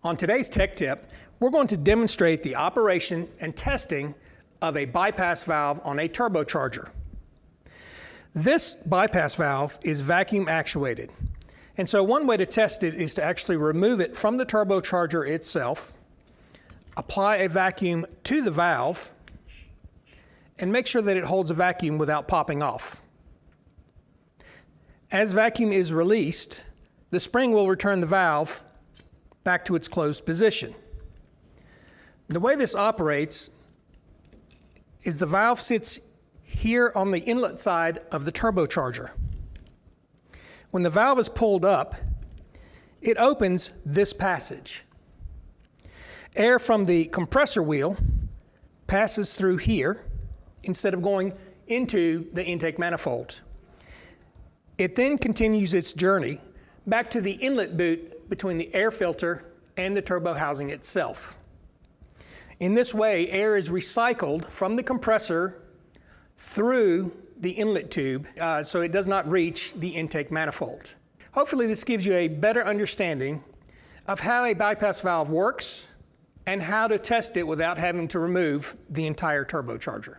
On today's tech tip, we're going to demonstrate the operation and testing of a bypass valve on a turbocharger. This bypass valve is vacuum actuated. And so one way to test it is to actually remove it from the turbocharger itself, apply a vacuum to the valve, and make sure that it holds a vacuum without popping off. As vacuum is released, the spring will return the valve back to its closed position. The way this operates is the valve sits here on the inlet side of the turbocharger. When the valve is pulled up, it opens this passage. Air from the compressor wheel passes through here instead of going into the intake manifold. It then continues its journey back to the inlet boot between the air filter and the turbo housing itself. In this way, air is recycled from the compressor through the inlet tube, so it does not reach the intake manifold. Hopefully this gives you a better understanding of how a bypass valve works and how to test it without having to remove the entire turbocharger.